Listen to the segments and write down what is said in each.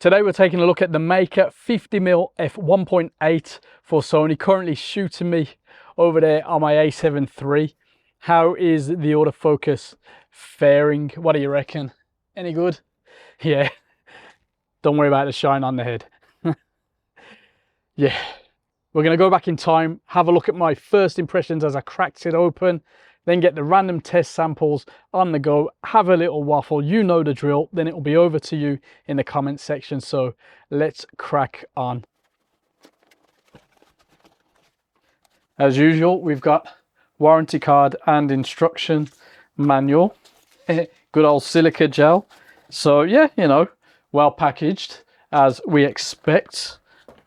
Today we're taking a look at the Meike 50mm f1.8 for Sony, currently shooting me over there on my A7 III. How is the autofocus faring? What do you reckon? Any good? Yeah, don't worry about the shine on the head. Yeah, we're going to go back in time, have a look at my first impressions as I cracked it open, then get the random test samples on the go, have a little waffle, you know the drill, then it will be over to you in the comment section. So let's crack on. As usual, we've got warranty card and instruction manual. Good old silica gel. So yeah, you know, well packaged as we expect.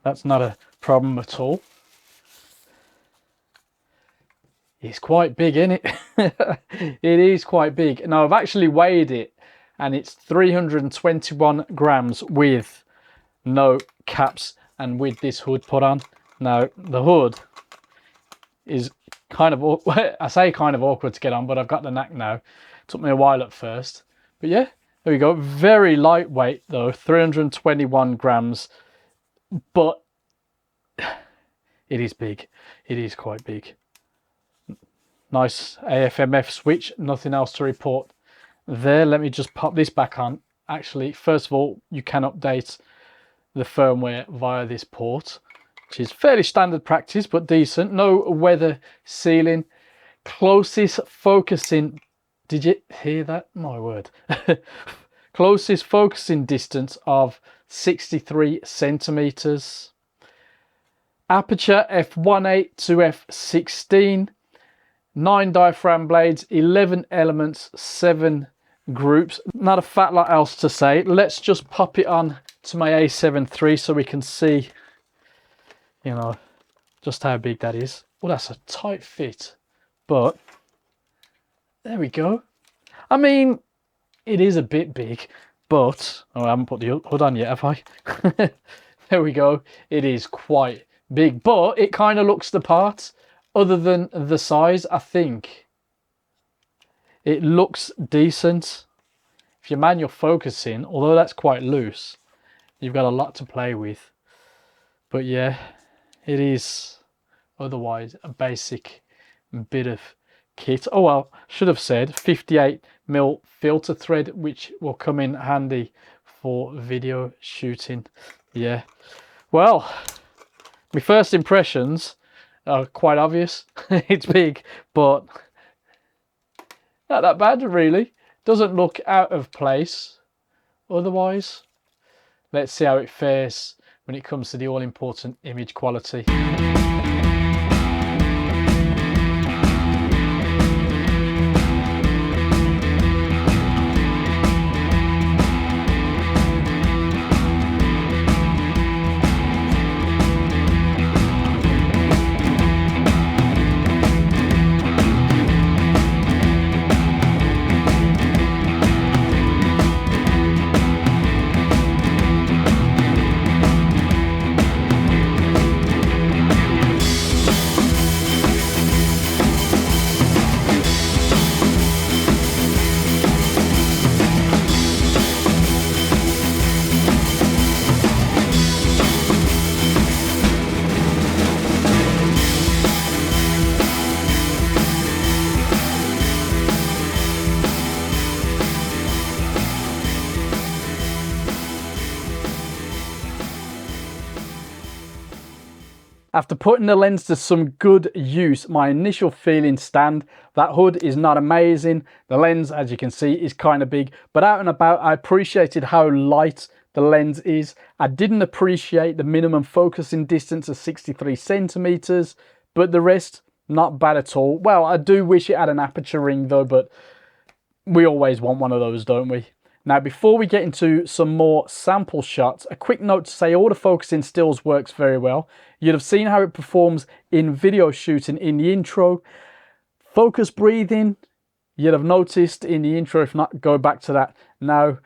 That's not a problem at all. It's quite big, isn't it? It is quite big. Now I've actually weighed it and it's 321 grams with no caps and with this hood put on. Now the hood is kind of, I say kind of awkward to get on, but I've got the knack now. It took me a while at first, but yeah, there we go. Very lightweight though, 321 grams, but it is big. It is quite big. Nice AFMF switch, nothing else to report there. Let me just pop this back on. Actually, first of all, you can update the firmware via this port, which is fairly standard practice, but decent. No weather sealing. Closest focusing, did you hear that? My word. Closest focusing distance of 63 centimeters. Aperture f1.8 to f16. 9 diaphragm blades, 11 elements, 7 groups. Not a fat lot else to say. Let's just pop it on to my A7 III so we can see, you know, just how big that is. Well, that's a tight fit, but there we go. I mean, it is a bit big, but oh, I haven't put the hood on yet, have I? There we go. It is quite big, but it kind of looks the part. Other than the size, I think it looks decent. If you're manual focusing, although that's quite loose, you've got a lot to play with. But yeah, it is otherwise a basic bit of kit. Oh well, should have said 58mm filter thread, which will come in handy for video shooting. Yeah, well, my first impressions are quite obvious. It's big, but not that bad really. Doesn't look out of place otherwise. Let's see how it fares when it comes to the all-important image quality. After putting the lens to some good use, my initial feelings stand. That hood is not amazing. The lens, as you can see, is kind of big, but out and about, I appreciated how light the lens is. I didn't appreciate the minimum focusing distance of 63 centimeters, but the rest, not bad at all. Well, I do wish it had an aperture ring though, but we always want one of those, don't we? Now, before we get into some more sample shots, a quick note to say autofocus in stills works very well. You'd have seen how it performs in video shooting in the intro. Focus breathing, you'd have noticed in the intro. If not, go back to that now.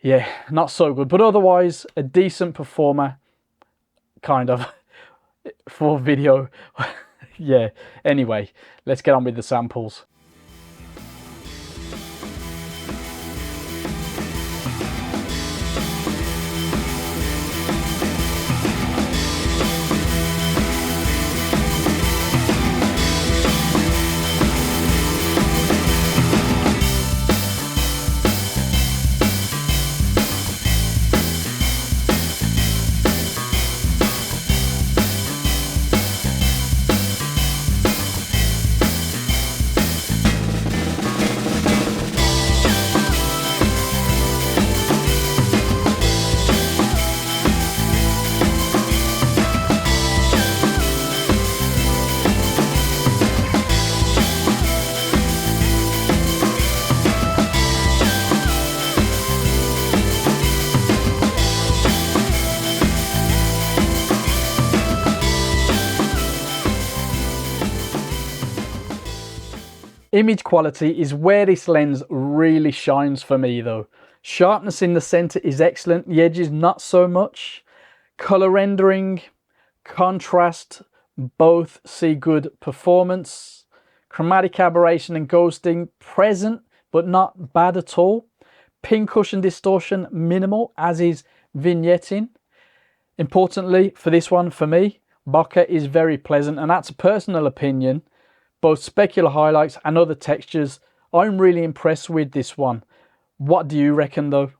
Yeah, not so good, but otherwise a decent performer, kind of, for video. Yeah, anyway, let's get on with the samples. Image quality is where this lens really shines for me though. Sharpness in the center is excellent, the edges not so much. Color rendering, contrast, both see good performance. Chromatic aberration and ghosting present, but not bad at all. Pincushion distortion minimal, as is vignetting. Importantly for this one, for me, bokeh is very pleasant, and that's a personal opinion. Both specular highlights and other textures, I'm really impressed with this one. What do you reckon though?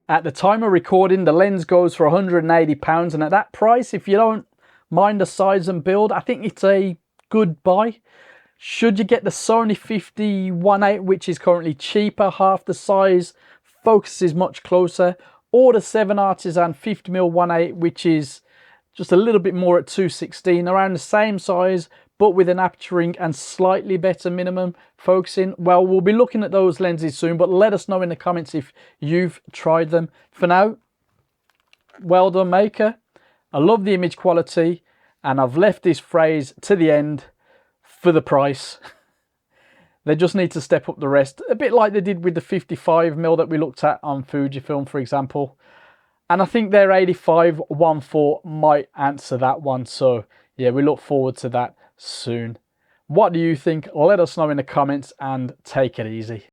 At the time of recording, the lens goes for £180, and at that price, if you don't mind the size and build, I think it's a good buy. Should you get the Sony 50mm f1.8, which is currently cheaper, half the size, focus is much closer, or the 7 Artisan 50mm f1.8, which is just a little bit more at 216, around the same size, but with an aperturing and slightly better minimum focusing. Well, we'll be looking at those lenses soon, but let us know in the comments if you've tried them. For now, well done, Meike. I love the image quality, and I've left this phrase to the end for the price. They just need to step up the rest, a bit like they did with the 55mm that we looked at on Fujifilm, for example. And I think their 85-1.4 might answer that one. So yeah, we look forward to that soon. What do you think? Let us know in the comments, and take it easy.